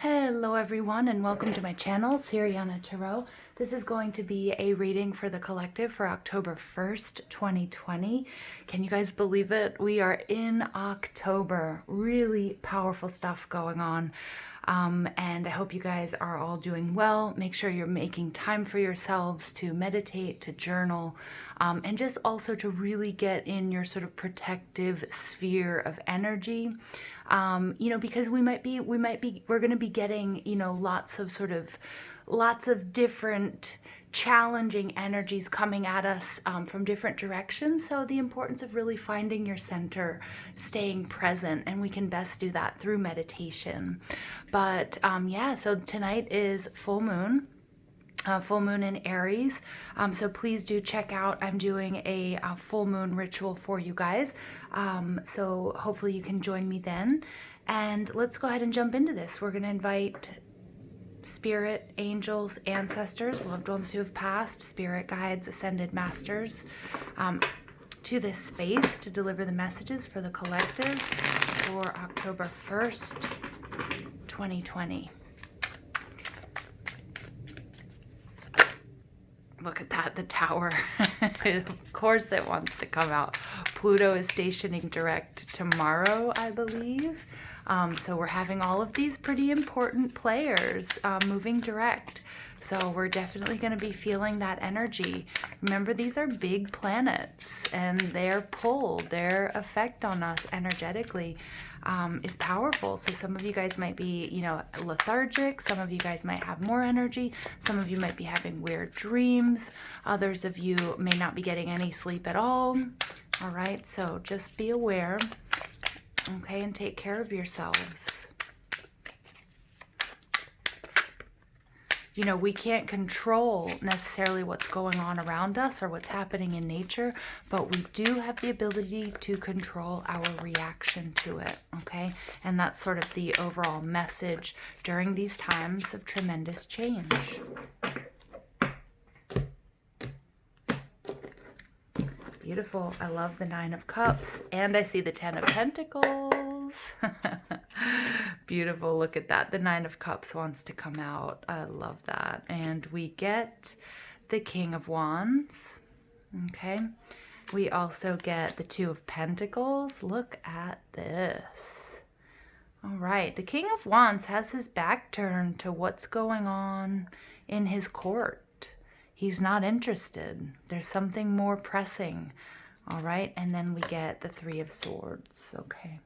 Hello everyone and welcome to my channel, Siriana Tarot. This is going to be a reading for the collective for October 1st, 2020. Can you guys believe it? We are in October. Really powerful stuff going on. And I hope you guys are all doing well. Make sure you're making time for yourselves to meditate, to journal, and just also to really get in your sort of protective sphere of energy. Because we're going to be getting, lots of different challenging energies coming at us from different directions. So the importance of really finding your center, staying present, and we can best do that through meditation. But so tonight is full moon. Full moon in Aries, so please do check out. I'm doing a full moon ritual for you guys, so hopefully you can join me then. And let's go ahead and jump into this. We're going to invite spirit, angels, ancestors, loved ones who have passed, spirit guides, ascended masters, to this space to deliver the messages for the collective for October 1st, 2020. Look at that, the tower. Of course it wants to come out. Pluto is stationing direct tomorrow, I believe. So we're having all of these pretty important players moving direct. So we're definitely going to be feeling that energy. Remember, these are big planets, and their pull, their effect on us energetically is powerful. So some of you guys might be, lethargic. Some of you guys might have more energy. Some of you might be having weird dreams. Others of you may not be getting any sleep at all. All right, so just be aware, okay, and take care of yourselves. We can't control necessarily what's going on around us or what's happening in nature, but we do have the ability to control our reaction to it, okay? And that's sort of the overall message during these times of tremendous change. Beautiful. I love the 9 of Cups, and I see the 10 of Pentacles. Beautiful. Look at that. The 9 of Cups wants to come out. I love that. And we get the King of Wands. Okay. We also get the 2 of Pentacles. Look at this. All right. The King of Wands has his back turned to what's going on in his court. He's not interested. There's something more pressing. All right. And then we get the 3 of Swords. Okay.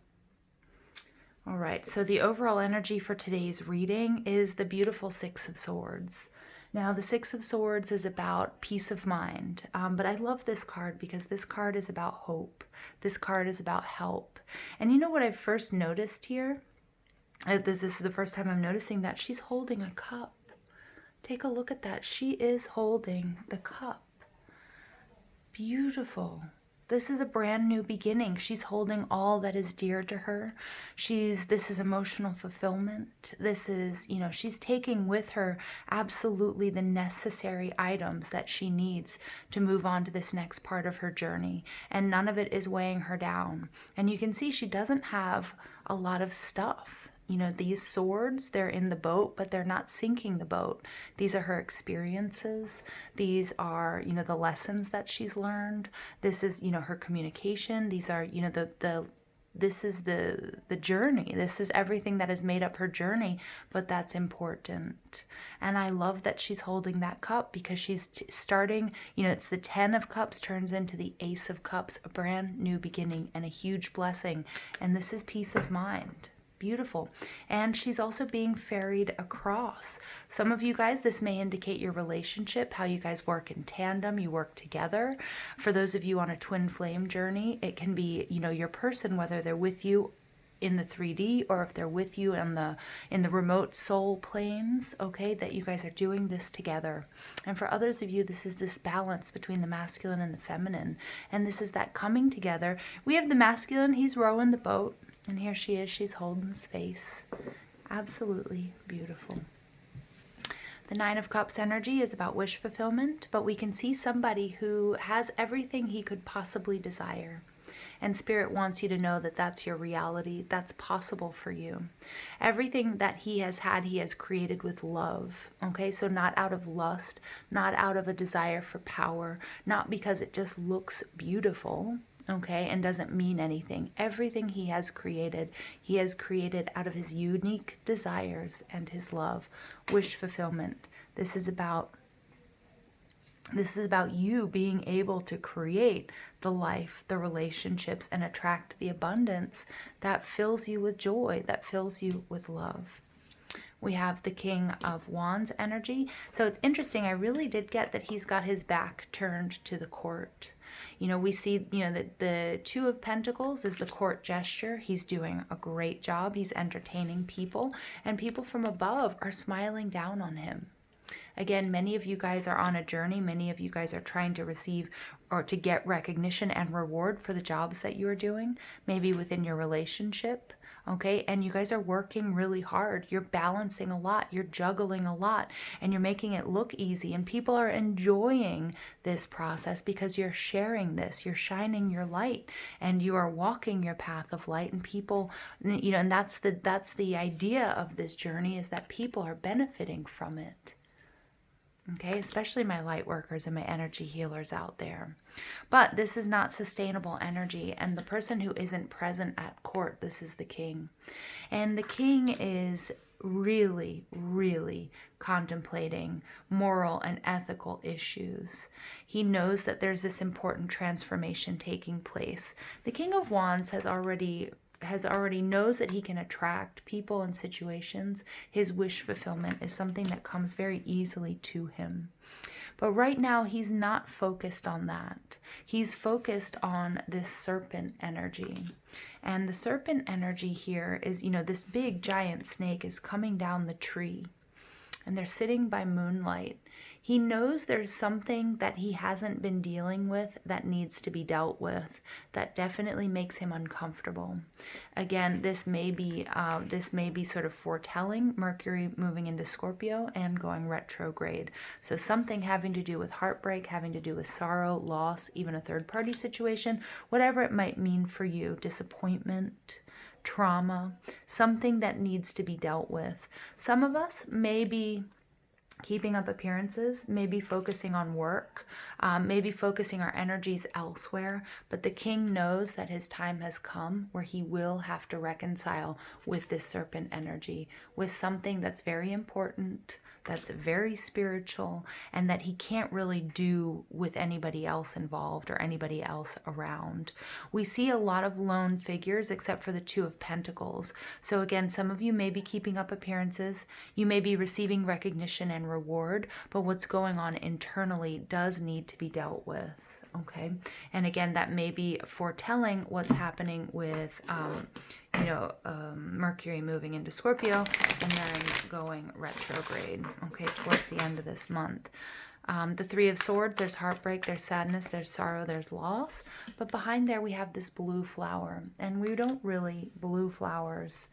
All right. So the overall energy for today's reading is the beautiful 6 of Swords. Now, the 6 of Swords is about peace of mind. But I love this card because this card is about hope. This card is about help. And you know what I first noticed here? This is the first time I'm noticing that she's holding a cup. Take a look at that. She is holding the cup. Beautiful. This is a brand new beginning. She's holding all that is dear to her. This is emotional fulfillment. This is, she's taking with her absolutely the necessary items that she needs to move on to this next part of her journey. And none of it is weighing her down. And you can see she doesn't have a lot of stuff. These swords, they're in the boat, but they're not sinking the boat. These are her experiences. These are, the lessons that she's learned. This is, her communication. These are, this is the journey. This is everything that has made up her journey, but that's important. And I love that she's holding that cup because she's starting, it's the 10 of Cups turns into the Ace of Cups, a brand new beginning and a huge blessing. And this is peace of mind. Beautiful. And she's also being ferried across. Some of you guys, this may indicate your relationship, how you guys work in tandem, you work together. For those of you on a twin flame journey, it can be, your person, whether they're with you in the 3D or if they're with you in the remote soul planes, okay, that you guys are doing this together. And for others of you, this is this balance between the masculine and the feminine. And this is that coming together. We have the masculine, he's rowing the boat. And here she is, she's holding space. Absolutely beautiful. The 9 of Cups energy is about wish fulfillment, but we can see somebody who has everything he could possibly desire. And Spirit wants you to know that that's your reality. That's possible for you. Everything that he has had, he has created with love. Okay, so not out of lust, not out of a desire for power, not because it just looks beautiful, okay, and doesn't mean anything. Everything he has created out of his unique desires and his love, wish fulfillment. This is about you being able to create the life, the relationships, and attract the abundance that fills you with joy, that fills you with love. We have the King of Wands energy. So it's interesting. I really did get that he's got his back turned to the court. You know, we see, you know, that the Two of Pentacles is the court gesture. He's doing a great job. He's entertaining people, and people from above are smiling down on him. Again, many of you guys are on a journey. Many of you guys are trying to receive or to get recognition and reward for the jobs that you are doing, maybe within your relationship, okay? And you guys are working really hard. You're balancing a lot. You're juggling a lot, and you're making it look easy. And people are enjoying this process because you're sharing this. You're shining your light, and you are walking your path of light. And people, you know, and that's the idea of this journey, is that people are benefiting from it. Okay, especially my light workers and my energy healers out there. But this is not sustainable energy. And the person who isn't present at court, this is the king. And the king is really, really contemplating moral and ethical issues. He knows that there's this important transformation taking place. The King of Wands has already knows that he can attract people and situations. His wish fulfillment is something that comes very easily to him. But right now, he's not focused on that. He's focused on this serpent energy. And the serpent energy here is, you know, this big giant snake is coming down the tree, and they're sitting by moonlight. He knows there's something that he hasn't been dealing with that needs to be dealt with, that definitely makes him uncomfortable. Again, this may be sort of foretelling Mercury moving into Scorpio and going retrograde. So something having to do with heartbreak, having to do with sorrow, loss, even a third-party situation, whatever it might mean for you, disappointment, trauma, something that needs to be dealt with. Some of us may be keeping up appearances, maybe focusing on work, maybe focusing our energies elsewhere. But the king knows that his time has come where he will have to reconcile with this serpent energy, with something that's very important, that's very spiritual, and that he can't really do with anybody else involved or anybody else around. We see a lot of lone figures except for the Two of Pentacles. So again, some of you may be keeping up appearances. You may be receiving recognition and reward, but what's going on internally does need to be dealt with. Okay, and again, that may be foretelling what's happening with, Mercury moving into Scorpio and then going retrograde, okay, towards the end of this month. The Three of Swords, there's heartbreak, there's sadness, there's sorrow, there's loss. But behind there we have this blue flower. And we don't really, blue flowers,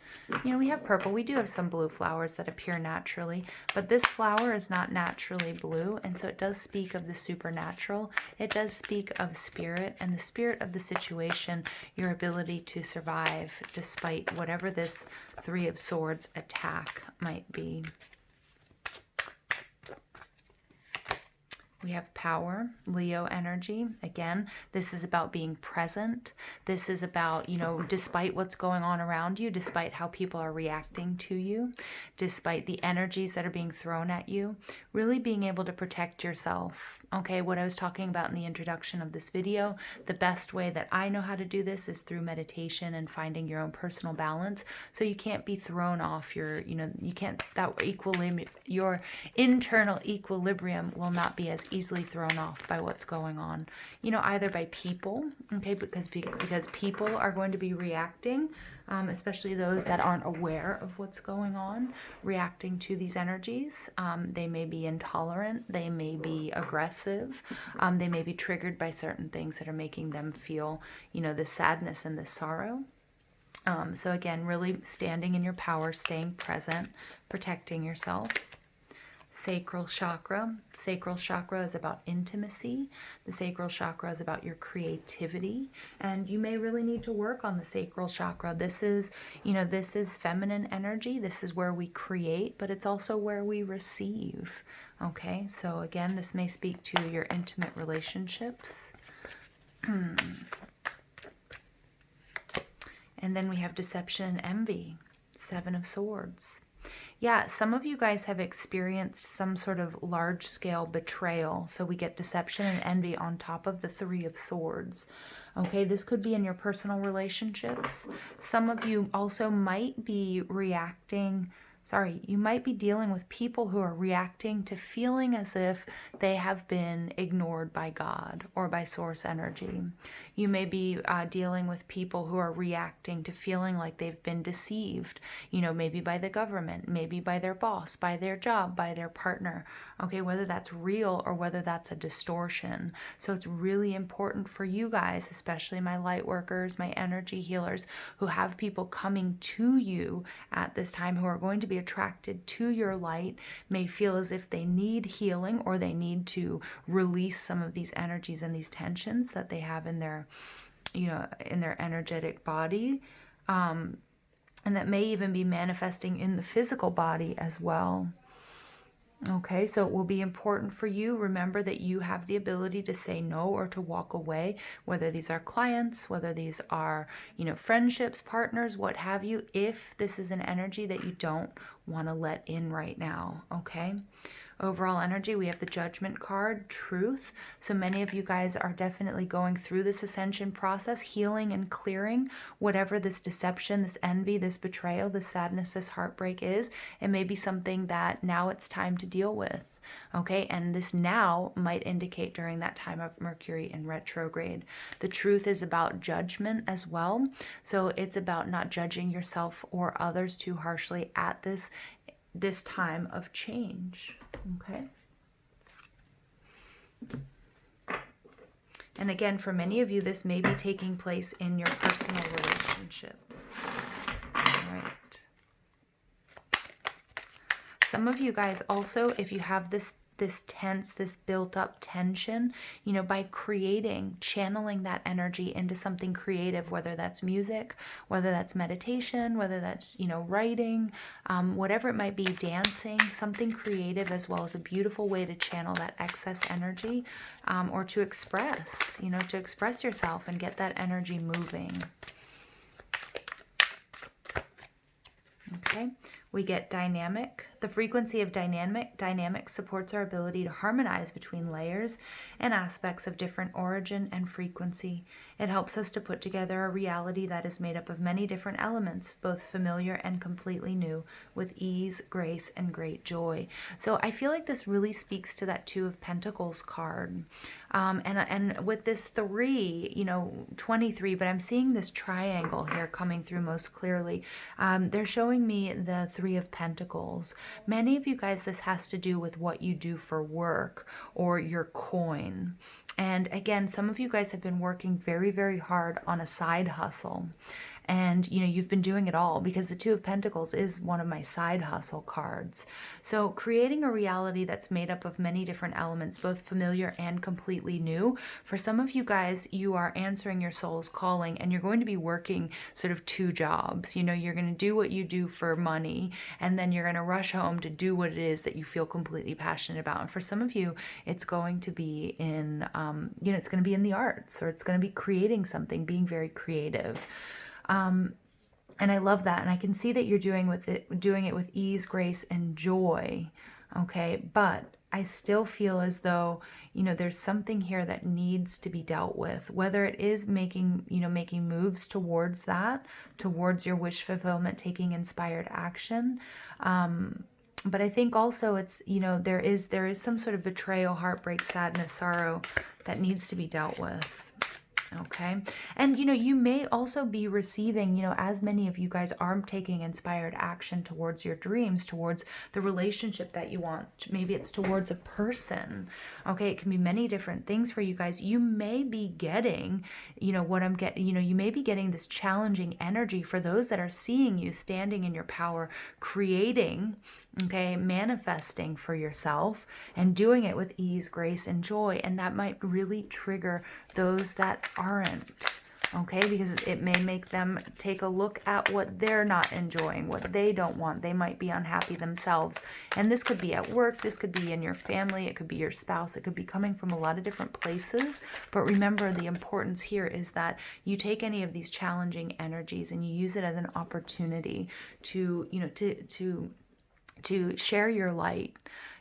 you know, we have purple. We do have some blue flowers that appear naturally. But this flower is not naturally blue. And so it does speak of the supernatural. It does speak of spirit and the spirit of the situation, your ability to survive despite whatever this Three of Swords attack might be. We have power, Leo energy. Again, this is about being present. This is about, you know, despite what's going on around you, despite how people are reacting to you, despite the energies that are being thrown at you, really being able to protect yourself. Okay, what I was talking about in the introduction of this video, the best way that I know how to do this is through meditation and finding your own personal balance. So you can't be thrown off your, you know, you can't, that equilibrium, your internal equilibrium will not be as easily thrown off by what's going on, you know, either by people, okay, because people are going to be reacting, especially those that aren't aware of what's going on, reacting to these energies. They may be intolerant, they may be aggressive, they may be triggered by certain things that are making them feel, you know, the sadness and the sorrow. So again, really standing in your power, staying present, protecting yourself. sacral chakra. Sacral chakra is about intimacy. The sacral chakra is about your creativity, and you may really need to work on the sacral chakra. This is, this is feminine energy. This is where we create, but it's also where we receive. Okay, so again, this may speak to your intimate relationships. And then we have deception and envy, 7 of Swords. Yeah, some of you guys have experienced some sort of large-scale betrayal. So we get deception and envy on top of the 3 of Swords. Okay, this could be in your personal relationships. Some of you also might be you might be dealing with people who are reacting to feeling as if they have been ignored by God or by source energy. You may be dealing with people who are reacting to feeling like they've been deceived, maybe by the government, maybe by their boss, by their job, by their partner. Okay, whether that's real or whether that's a distortion. So it's really important for you guys, especially my light workers, my energy healers, who have people coming to you at this time who are going to be attracted to your light, may feel as if they need healing or they need to release some of these energies and these tensions that they have in their, in their energetic body. And that may even be manifesting in the physical body as well. Okay, so it will be important for you. Remember that you have the ability to say no or to walk away, whether these are clients, whether these are, friendships, partners, what have you, if this is an energy that you don't want to let in right now. Okay. Overall energy, we have the Judgment card, Truth. So many of you guys are definitely going through this ascension process, healing and clearing whatever this deception, this envy, this betrayal, this sadness, this heartbreak is. It may be something that now it's time to deal with. Okay, and this now might indicate during that time of Mercury in retrograde. The Truth is about judgment as well. So it's about not judging yourself or others too harshly at this time of change. Okay. And again, for many of you, this may be taking place in your personal relationships. All right. Some of you guys also, if you have this tense, this built up tension, by creating, channeling that energy into something creative, whether that's music, whether that's meditation, whether that's, writing, whatever it might be, dancing, something creative, as well as a beautiful way to channel that excess energy, or to express, to express yourself and get that energy moving. Okay. We get dynamic. The frequency of dynamic supports our ability to harmonize between layers and aspects of different origin and frequency. It helps us to put together a reality that is made up of many different elements, both familiar and completely new, with ease, grace, and great joy. So I feel like this really speaks to that 2 of Pentacles card. And with this 3, 23, but I'm seeing this triangle here coming through most clearly. They're showing me the 3 of Pentacles. Many of you guys, this has to do with what you do for work or your coin. And again, some of you guys have been working very, very hard on a side hustle. And, you've been doing it all, because the 2 of Pentacles is one of my side hustle cards. So creating a reality that's made up of many different elements, both familiar and completely new. For some of you guys, you are answering your soul's calling, and you're going to be working sort of 2 jobs. You're going to do what you do for money, and then you're going to rush home to do what it is that you feel completely passionate about. And for some of you, it's going to be in, it's going to be in the arts, or it's going to be creating something, being very creative. And I love that. And I can see that you're doing it with ease, grace, and joy. Okay. But I still feel as though, there's something here that needs to be dealt with, whether it is making moves towards that, towards your wish fulfillment, taking inspired action. But I think also it's, there is some sort of betrayal, heartbreak, sadness, sorrow that needs to be dealt with. Okay. And, you may also be receiving, as many of you guys are taking inspired action towards your dreams, towards the relationship that you want. Maybe it's towards a person. Okay. It can be many different things for you guys. You may be getting, you may be getting this challenging energy for those that are seeing you standing in your power, creating, okay, manifesting for yourself and doing it with ease, grace, and joy. And that might really trigger those that aren't, okay, because it may make them take a look at what they're not enjoying, what they don't want. They might be unhappy themselves. And this could be at work, this could be in your family, it could be your spouse, it could be coming from a lot of different places. But remember, the importance here is that you take any of these challenging energies and you use it as an opportunity to, you know, to share your light,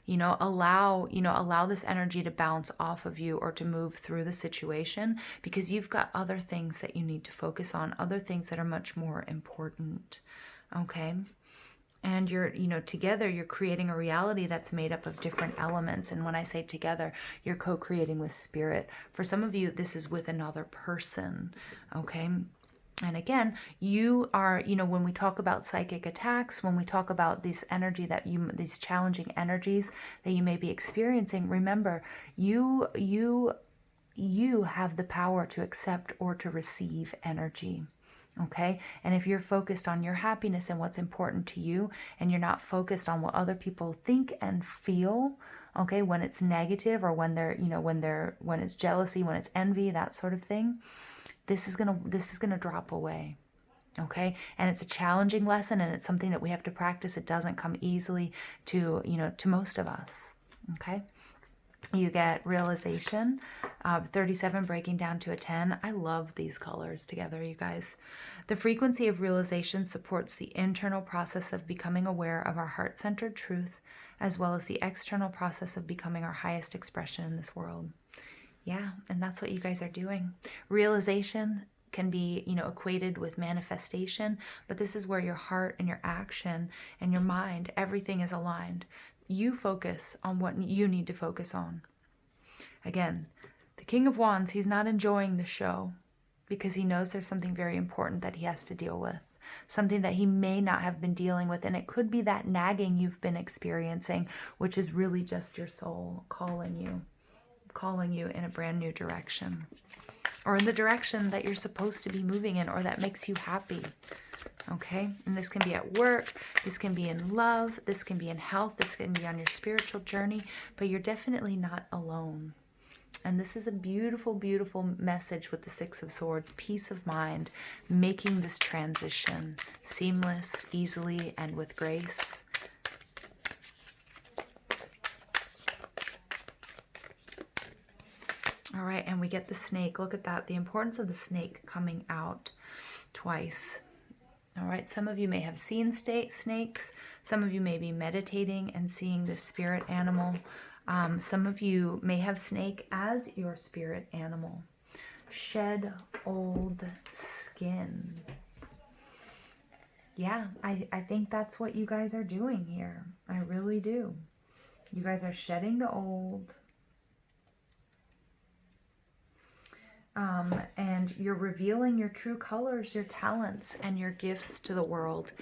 allow this energy to bounce off of you or to move through the situation, because you've got other things that you need to focus on, other things that are much more important. Okay. And you're, together, you're creating a reality that's made up of different elements. And when I say together, you're co-creating with spirit. For some of you, this is with another person. Okay. And again, you are, when we talk about psychic attacks, when we talk about this energy these challenging energies that you may be experiencing, remember, you have the power to accept or to receive energy. Okay. And if you're focused on your happiness and what's important to you, and you're not focused on what other people think and feel, okay, when it's negative or when when it's jealousy, when it's envy, that sort of thing, this is gonna drop away. Okay. And it's a challenging lesson, and it's something that we have to practice. It doesn't come easily to most of us. Okay. You get realization, 37 breaking down to a 10. I love these colors together, you guys. The frequency of realization supports the internal process of becoming aware of our heart-centered truth, as well as the external process of becoming our highest expression in this world. Yeah, and that's what you guys are doing. Realization can be, equated with manifestation, but this is where your heart and your action and your mind, everything is aligned. You focus on what you need to focus on. Again, the King of Wands, he's not enjoying the show because he knows there's something very important that he has to deal with, something that he may not have been dealing with. And it could be that nagging you've been experiencing, which is really just your soul calling you in a brand new direction, or in the direction that you're supposed to be moving in, or that makes you happy. Okay. And this can be at work, this can be in love, this can be in health, this can be on your spiritual journey, but you're definitely not alone. And this is a beautiful, beautiful message with the Six of Swords, peace of mind, making this transition seamless, easily, and with grace. All right, and we get the snake. Look at that, the importance of the snake coming out twice. All right, some of you may have seen snakes. Some of you may be meditating and seeing the spirit animal. Some of you may have snake as your spirit animal. Shed old skin. Yeah, I think that's what you guys are doing here. I really do. You guys are shedding the old. And you're revealing your true colors, your talents, and your gifts to the world.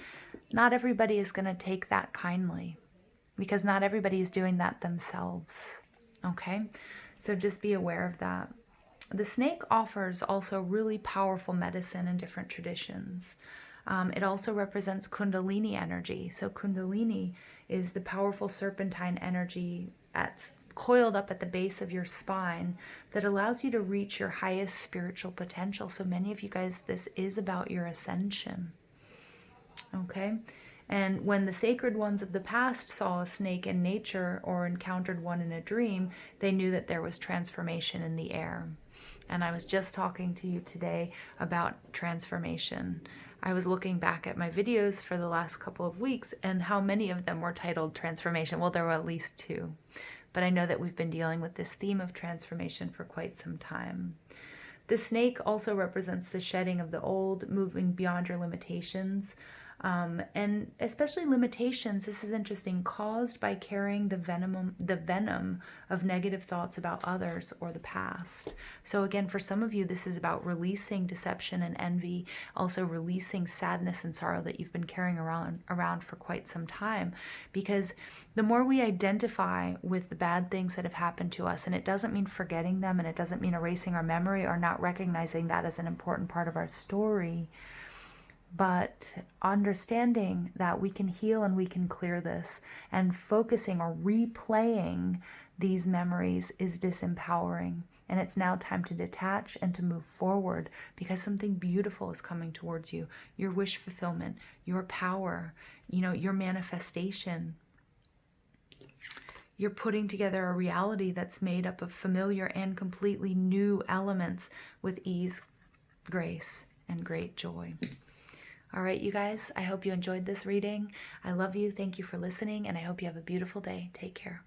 Not everybody is going to take that kindly, because not everybody is doing that themselves. Okay? So just be aware of that. The snake offers also really powerful medicine in different traditions. It also represents Kundalini energy. So Kundalini is the powerful serpentine energy coiled up at the base of your spine that allows you to reach your highest spiritual potential. So many of you guys, this is about your ascension. Okay? And when the sacred ones of the past saw a snake in nature or encountered one in a dream, they knew that there was transformation in the air. And I was just talking to you today about transformation. I was looking back at my videos for the last couple of weeks, and how many of them were titled transformation. Well, there were at least 2. But I know that we've been dealing with this theme of transformation for quite some time. The snake also represents the shedding of the old, moving beyond your limitations. And especially limitations, this is interesting, caused by carrying the venom of negative thoughts about others or the past. So again, for some of you, this is about releasing deception and envy, also releasing sadness and sorrow that you've been carrying around for quite some time. Because the more we identify with the bad things that have happened to us, and it doesn't mean forgetting them, and it doesn't mean erasing our memory or not recognizing that as an important part of our story, but understanding that we can heal and we can clear this, and focusing or replaying these memories is disempowering. And it's now time to detach and to move forward, because something beautiful is coming towards you. Your wish fulfillment, your power, your manifestation. You're putting together a reality that's made up of familiar and completely new elements with ease, grace, and great joy. All right, you guys, I hope you enjoyed this reading. I love you. Thank you for listening, and I hope you have a beautiful day. Take care.